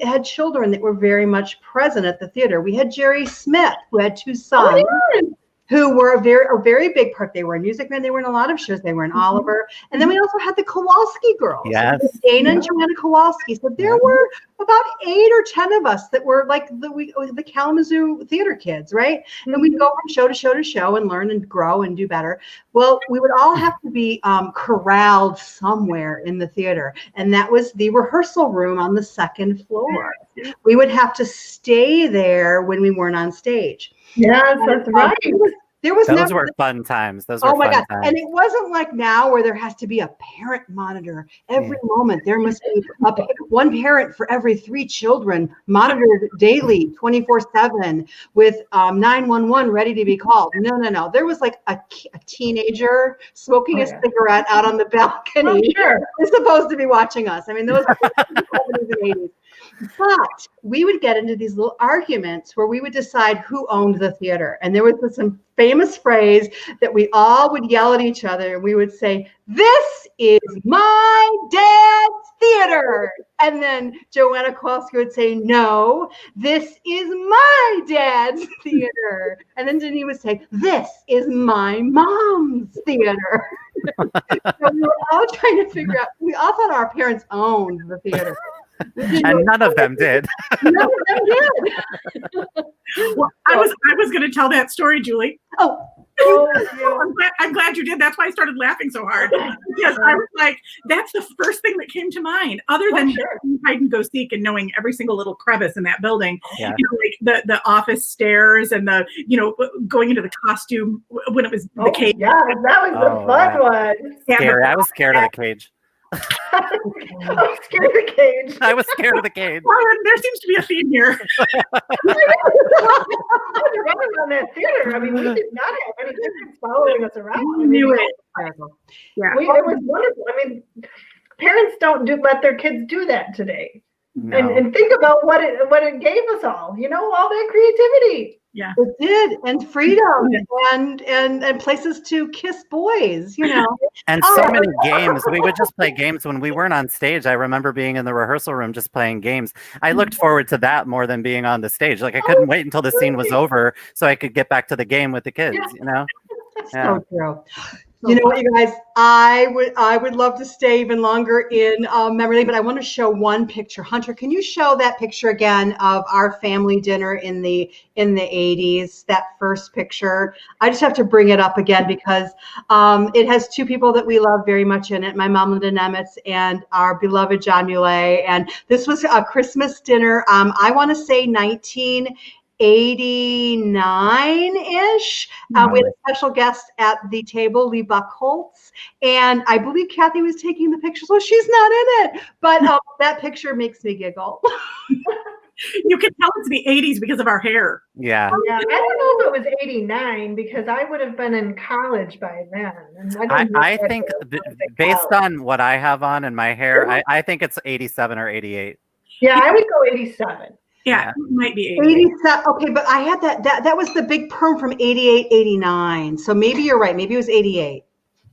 had children that were very much present at the theater. We had Jerry Smith, who had 2 sons. Who were a very big part. They were in Music Man. They were in a lot of shows. They were in Oliver. And then we also had the Kowalski girls. Yes. Dana and Joanna Kowalski. So there were about 8 or 10 of us that were like the Kalamazoo theater kids, right? And we'd go from show to show to show and learn and grow and do better. Well, we would all have to be corralled somewhere in the theater. And that was the rehearsal room on the 2nd floor. We would have to stay there when we weren't on stage. Yes, that's right. Those were fun times. Those were oh my fun God. times. And it wasn't like now where there has to be a parent monitor every moment. There must be one parent for every 3 children monitored daily, 24/7 with 911 ready to be called. No. There was like a teenager smoking a cigarette out on the balcony. Sure. Is supposed to be watching us. I mean, those were the 70s and 80s. But we would get into these little arguments where we would decide who owned the theater. And there was this famous phrase that we all would yell at each other. And we would say, "This is my dad's theater." And then Joanna Kowalski would say, "No, this is my dad's theater." And then Denene would say, "This is my mom's theater." So we were all trying to figure out, we all thought our parents owned the theater. And none of them did. None of them did. Well, I was going to tell that story, Julie. I'm glad you did. That's why I started laughing so hard. Yes, I was like, that's the first thing that came to mind, other than hide and go seek and knowing every single little crevice in that building. Yeah. You know, like the office stairs and the, you know, going into the costume when it was the cage. Yeah, that was the fun one. Scary. I was scared of the cage. I was scared of the cage. I was scared of the cage. Well, there seems to be a theme here. Running around that theater. I mean, we did not have any kids following us around. I knew it. Yeah, it was wonderful. I mean, parents don't let their kids do that today. No. And think about what it gave us all. You know, all that creativity. Yeah, it did, and freedom, and places to kiss boys, you know, and so many games. We would just play games when we weren't on stage. I remember being in the rehearsal room just playing games. I looked forward to that more than being on the stage. Like I couldn't wait until the scene was over so I could get back to the game with the kids. You know, so true. You know what, you guys, I would love to stay even longer in memory lane, but I want to show one picture. Hunter, can you show that picture again of our family dinner in the 80s, that first picture? I just have to bring it up again because it has 2 people that we love very much in it, my mom, Julie Nemitz, and our beloved John Mulay. And this was a Christmas dinner, I want to say 1989-ish. We had a special guest at the table, Lee Buckholtz, and I believe Kathy was taking the picture, so she's not in it. But that picture makes me giggle. You can tell it's the 80s because of our hair. Yeah, I don't know if it was 89 because I would have been in college by then. And I think based on what I have on and my hair, I think it's 87 or 88. Yeah, I would go 87. Yeah, it might be 87. Okay, but I had that was the big perm from 88, 89. So maybe you're right. Maybe it was 88.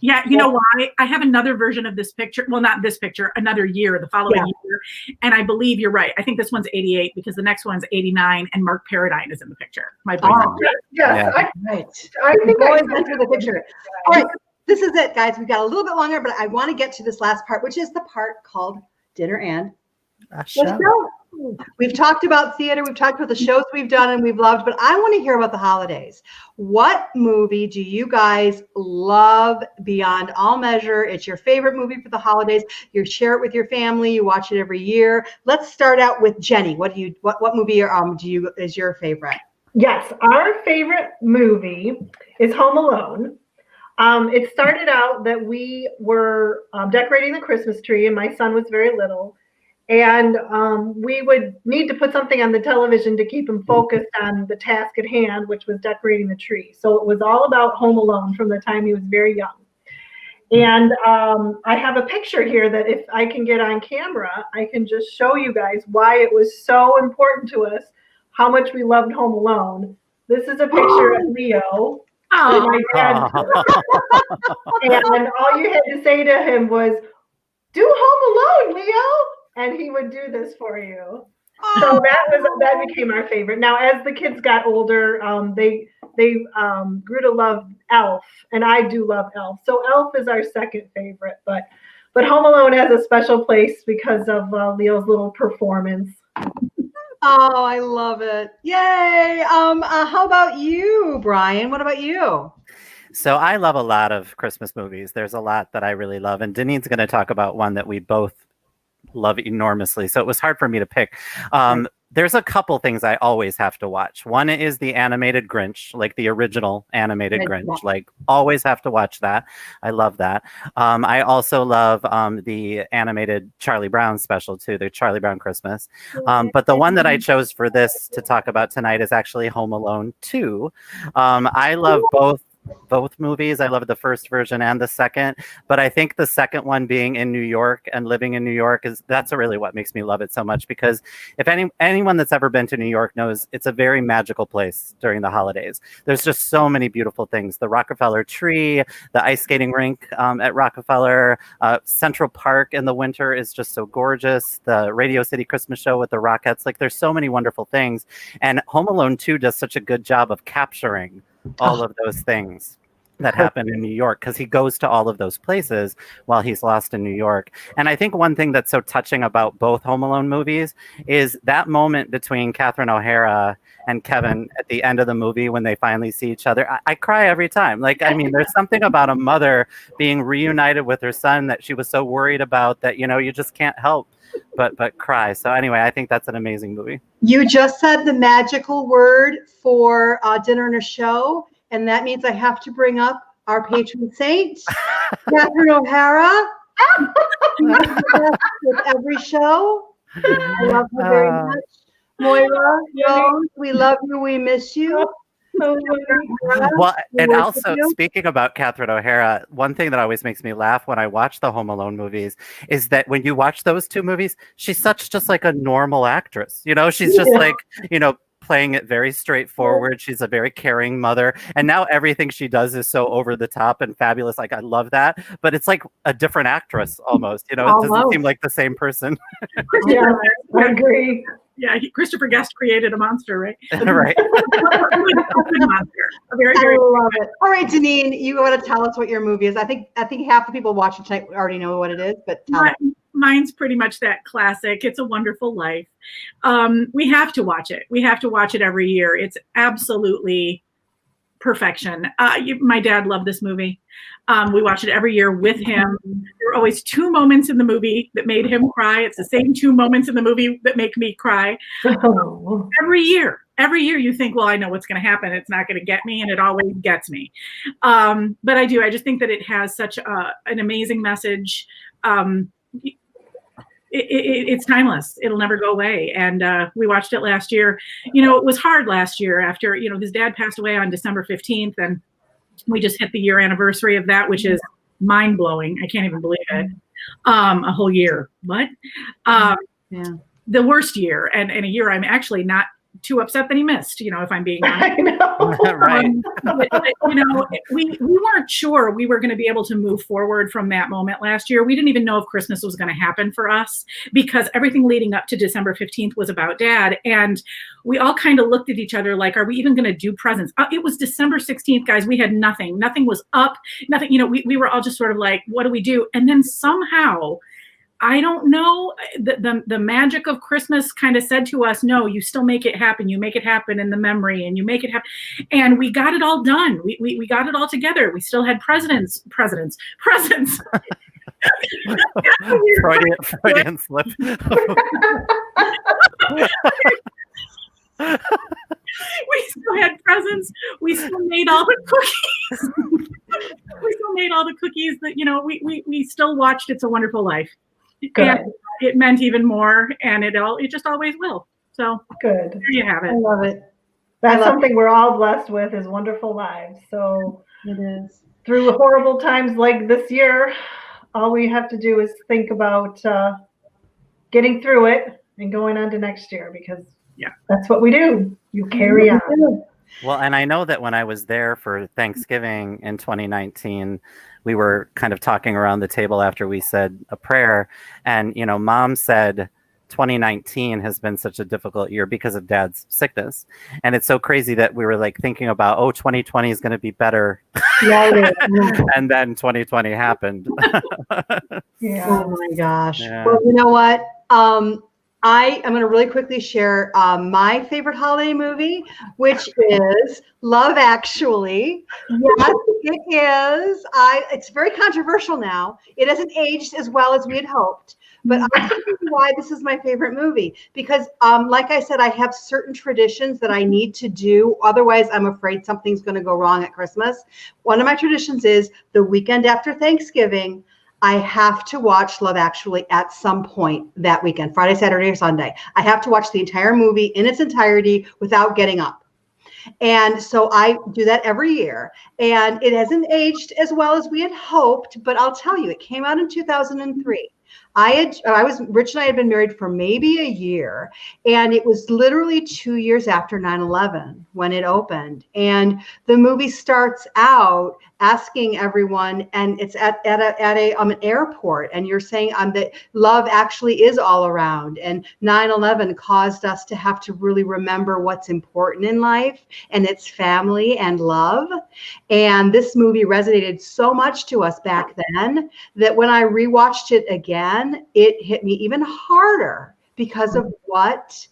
Yeah, you know why? I have another version of this picture. Well, not this picture, another year, the following year. And I believe you're right. I think this one's 88 because the next one's 89 and Mark Paradine is in the picture. My boyfriend. Yes, right. I think I enter the picture. All right, this is it, guys. We've got a little bit longer, but I want to get to this last part, which is the part called Dinner and Show. We've talked about theater, we've talked about the shows we've done and we've loved, but I want to hear about the holidays. What movie do you guys love beyond all measure? It's your favorite movie for the holidays. You share it with your family. You watch it every year. Let's start out with Jenny. What movie is your favorite? Yes, our favorite movie is Home Alone. It started out that we were decorating the Christmas tree, and my son was very little. And we would need to put something on the television to keep him focused on the task at hand, which was decorating the tree. So it was all about Home Alone from the time he was very young. And I have a picture here that if I can get on camera, I can just show you guys why it was so important to us, how much we loved Home Alone. This is a picture of Leo that my dad took. And all you had to say to him was, do Home Alone, Leo. And he would do this for you. So that became our favorite. Now, as the kids got older, they grew to love Elf, and I do love Elf. So Elf is our second favorite, but Home Alone has a special place because of Leo's little performance. Oh, I love it! Yay! How about you, Brian? What about you? So I love a lot of Christmas movies. There's a lot that I really love, and Denene's going to talk about one that we both love enormously. So it was hard for me to pick. There's a couple things I always have to watch. One is the animated Grinch, like the original animated Grinch. Like always have to watch that. I love that. I also love the animated Charlie Brown special too, the Charlie Brown Christmas. But the one that I chose for this to talk about tonight is actually Home Alone 2. I love both movies. I love the first version and the second, but I think the second one, being in New York and living in New York, that's really what makes me love it so much, because if anyone that's ever been to New York knows it's a very magical place during the holidays. There's just so many beautiful things. The Rockefeller tree, the ice skating rink at Rockefeller, Central Park in the winter is just so gorgeous. The Radio City Christmas show with the Rockettes, like there's so many wonderful things. And Home Alone 2 does such a good job of capturing all of those things that happen in New York, because he goes to all of those places while he's lost in New York. And I think one thing that's so touching about both Home Alone movies is that moment between Catherine O'Hara and Kevin at the end of the movie when they finally see each other. I cry every time. Like, I mean, there's something about a mother being reunited with her son that she was so worried about that, you just can't help but cry. So anyway, I think that's an amazing movie. You just said the magical word for dinner and a show, and that means I have to bring up our patron saint, Catherine O'Hara. With every show. I love her very much. Moira, Rose, we love you, we miss you. Well, and also speaking about Catherine O'Hara, one thing that always makes me laugh when I watch the Home Alone movies is that when you watch those two movies, she's just like a normal actress. She's just like, playing it very straightforward. She's a very caring mother. And now everything she does is so over the top and fabulous. Like, I love that. But it's like a different actress almost. It doesn't seem like the same person. Yeah, I agree. Yeah, Christopher Guest created a monster, right? Right. A monster. A very, I very love it. All right, Denene, you got to tell us what your movie is. I think half the people watching tonight already know what it is, but tell us. Mine's pretty much that classic. It's a Wonderful Life. We have to watch it. We have to watch it every year. It's absolutely perfection. My dad loved this movie. We watch it every year with him. There were always two moments in the movie that made him cry. It's the same two moments in the movie that make me cry. Every year you think, well, I know what's going to happen. It's not going to get me, and it always gets me. But I do. I just think that it has such an amazing message. It's timeless. It'll never go away. And we watched it last year. It was hard last year after, his dad passed away on December 15th, and we just hit the year anniversary of that, which is mind blowing. I can't even believe it. A whole year. What? Yeah. The worst year, and a year I'm actually not too upset that he missed, if I'm being honest. I know. Right. We weren't sure we were going to be able to move forward from that moment last year. We didn't even know if Christmas was going to happen for us, because everything leading up to December 15th was about Dad. And we all kind of looked at each other like, are we even going to do presents? It was December 16th, guys. We had nothing. Nothing was up. Nothing, we were all just sort of like, what do we do? And then somehow, I don't know, the magic of Christmas kind of said to us, no, you still make it happen. You make it happen in the memory, and you make it happen. And we got it all done. We got it all together. We still had presents. Freudian slip. We still had presents. We still made all the cookies. We still made all the cookies that, we still watched It's a Wonderful Life. Good. And it meant even more, and it just always will. So good. There you have it. I love it. That's something we're all blessed with, is wonderful lives. So it is. through horrible times like this year, all we have to do is think about getting through it and going on to next year, because that's what we do. You carry on. Well, and I know that when I was there for Thanksgiving in 2019, we were kind of talking around the table after we said a prayer. And, you know, Mom said 2019 has been such a difficult year because of Dad's sickness. And it's so crazy that we were like thinking about, 2020 is going to be better. And then 2020 happened. Yeah. Oh my gosh. Yeah. Well, you know what? I am going to really quickly share my favorite holiday movie, which is Love Actually. Yes, it is. It's very controversial now. It hasn't aged as well as we had hoped. But I'll tell you why this is my favorite movie. Because like I said, I have certain traditions that I need to do. Otherwise, I'm afraid something's going to go wrong at Christmas. One of my traditions is the weekend after Thanksgiving, I have to watch Love Actually at some point that weekend, Friday, Saturday, or Sunday. I have to watch the entire movie in its entirety without getting up. And so I do that every year. And it hasn't aged as well as we had hoped, but I'll tell you, it came out in 2003. Rich and I had been married for maybe a year, and it was literally 2 years after 9/11 when it opened. And the movie starts out asking everyone, and it's at an airport, and you're saying that love actually is all around, and 9/11 caused us to have to really remember what's important in life, and it's family and love. And this movie resonated so much to us back then that when I rewatched it again, it hit me even harder because of what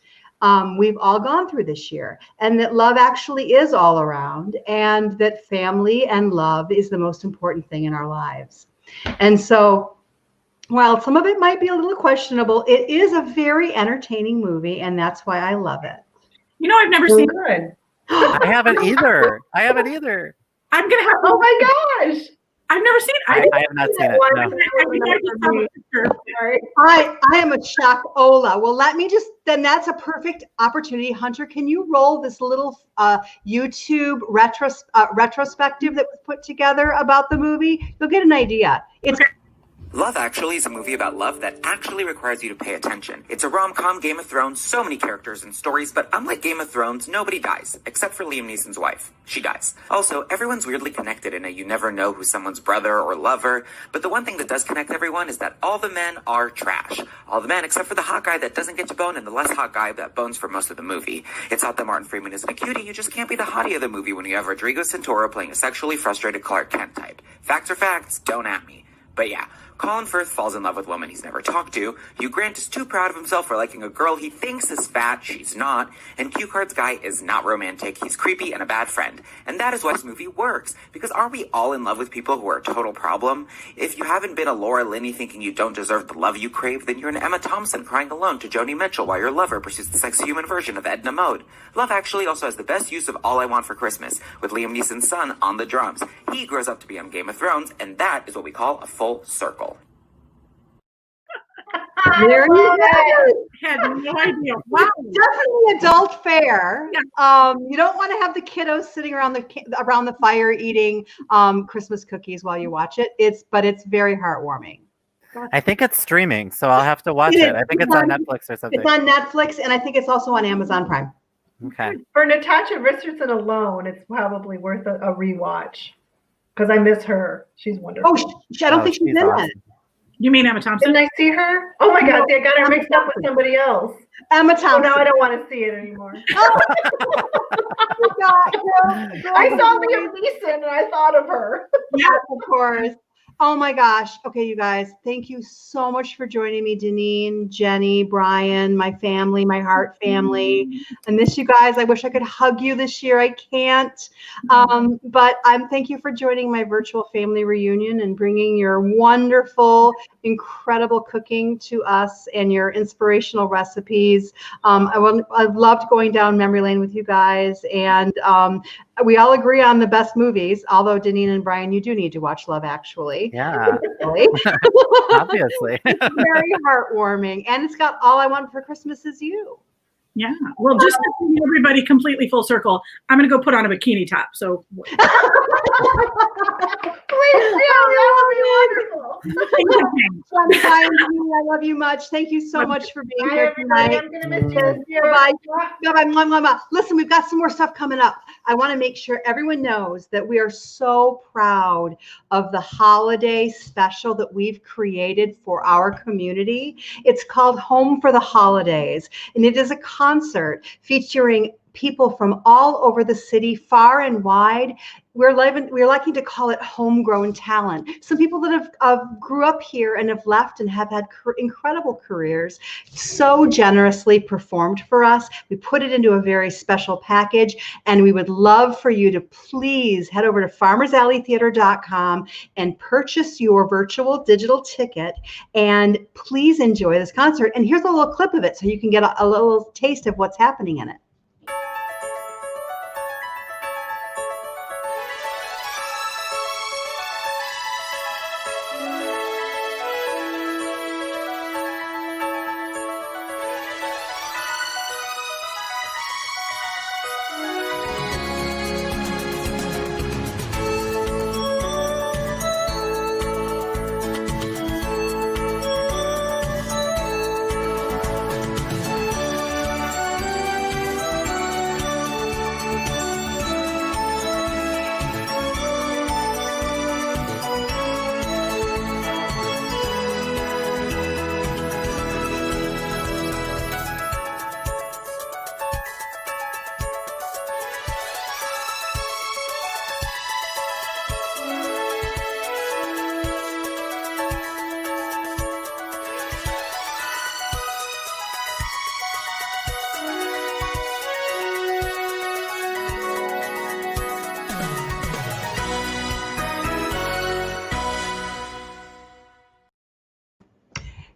we've all gone through this year, and that love actually is all around, and that family and love is the most important thing in our lives. And so while some of it might be a little questionable, it is a very entertaining movie, and that's why I love it. You know, I've never seen Good. I haven't either. I'm going to have, Oh my gosh. I've never seen it. I have not seen it. No. I just have a picture. Sorry. I am a shock-ola. Well, then that's a perfect opportunity. Hunter, can you roll this little YouTube retrospective that was put together about the movie? You'll get an idea. It's Love Actually is a movie about love that actually requires you to pay attention. It's a rom-com, Game of Thrones, so many characters and stories, but unlike Game of Thrones, nobody dies, except for Liam Neeson's wife. She dies. Also, everyone's weirdly connected in a you never know who's someone's brother or lover, but the one thing that does connect everyone is that all the men are trash. All the men except for the hot guy that doesn't get to bone and the less hot guy that bones for most of the movie. It's not that Martin Freeman isn't a cutie, you just can't be the hottie of the movie when you have Rodrigo Santoro playing a sexually frustrated Clark Kent type. Facts are facts, don't at me. But yeah, Colin Firth falls in love with a woman he's never talked to. Hugh Grant is too proud of himself for liking a girl he thinks is fat, she's not. And Q Card's guy is not romantic, he's creepy and a bad friend. And that is why this movie works. Because aren't we all in love with people who are a total problem? If you haven't been a Laura Linney thinking you don't deserve the love you crave, then you're an Emma Thompson crying alone to Joni Mitchell while your lover pursues the sexy human version of Edna Mode. Love Actually also has the best use of All I Want for Christmas, with Liam Neeson's son on the drums. He grows up to be on Game of Thrones, and that is what we call a full circle. there you go. I had no idea. Wow. Definitely adult fare. Yeah. You don't want to have the kiddos sitting around the fire eating Christmas cookies while you watch it. But it's very heartwarming. I think it's streaming, so I'll have to watch it. I think it's on Netflix or something. It's on Netflix, and I think it's also on Amazon Prime. Okay. For Natasha Richardson alone, it's probably worth a rewatch, because I miss her. She's wonderful. Oh, I don't think she's in awesome. it. You mean Emma Thompson? Didn't I see her? Oh my God, I got her mixed up with somebody else. Emma Oh, Thompson. now I don't want to see it anymore. Oh, God, girl. I saw Liam Neeson and I thought of her. Yes, of course. Oh my gosh. Okay, you guys, thank you so much for joining me, Denene, Jenny, Brian, my family, my heart family. I miss you guys. I wish I could hug you this year. I can't. But thank you for joining my virtual family reunion and bringing your wonderful, incredible cooking to us and your inspirational recipes. I've loved going down memory lane with you guys. And we all agree on the best movies, although Denene and Brian, you do need to watch Love Actually. Yeah. Obviously. It's very heartwarming. And it's got All I Want for Christmas Is You. Yeah. Well, just to bring everybody completely full circle, I'm going to go put on a bikini top. So. I love you much. Thank you so much for being here tonight. I'm gonna miss you. Bye. Bye. Listen, we've got some more stuff coming up. I want to make sure everyone knows that we are so proud of the holiday special that we've created for our community. It's called Home for the Holidays, and it is a concert featuring people from all over the city, far and wide. We're liking to call it homegrown talent. Some people that have grew up here and have left and have had incredible careers, so generously performed for us. We put it into a very special package, and we would love for you to please head over to farmersalleytheater.com and purchase your virtual digital ticket, and please enjoy this concert. And here's a little clip of it so you can get a little taste of what's happening in it.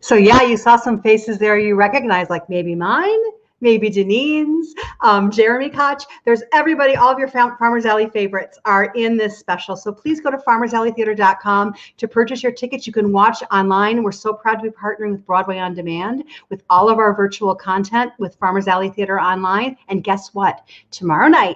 So yeah, you saw some faces there you recognize, like maybe mine, maybe Denene's, Jeremy Koch. There's everybody, all of your Farmers Alley favorites are in this special. So please go to farmersalleytheater.com to purchase your tickets. You can watch online. We're so proud to be partnering with Broadway On Demand with all of our virtual content with Farmers Alley Theater Online. And guess what? Tomorrow night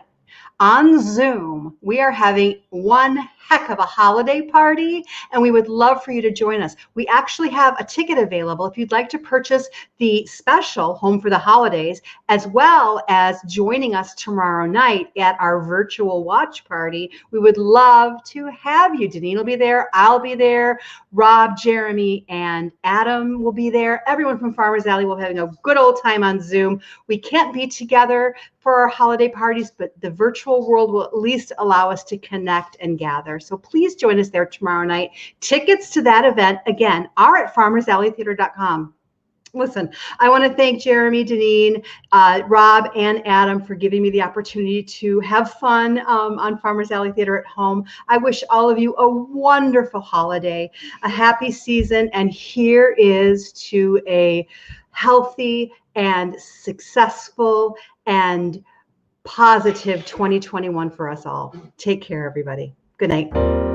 on Zoom, we are having one heck of a holiday party, and we would love for you to join us. We actually have a ticket available if you'd like to purchase the special Home for the Holidays, as well as joining us tomorrow night at our virtual watch party. We would love to have you. Denene will be there. I'll be there. Rob, Jeremy, and Adam will be there. Everyone from Farmers Alley will be having a good old time on Zoom. We can't be together for our holiday parties, but the virtual world will at least allow us to connect and gather. So please join us there tomorrow night. Tickets to that event, again, are at farmersalleytheater.com. Listen, I want to thank Jeremy, Denene, Rob, and Adam for giving me the opportunity to have fun on Farmers Alley Theater at home. I wish all of you a wonderful holiday, a happy season, and here is to a healthy and successful and positive 2021 for us all. Take care, everybody. Good night.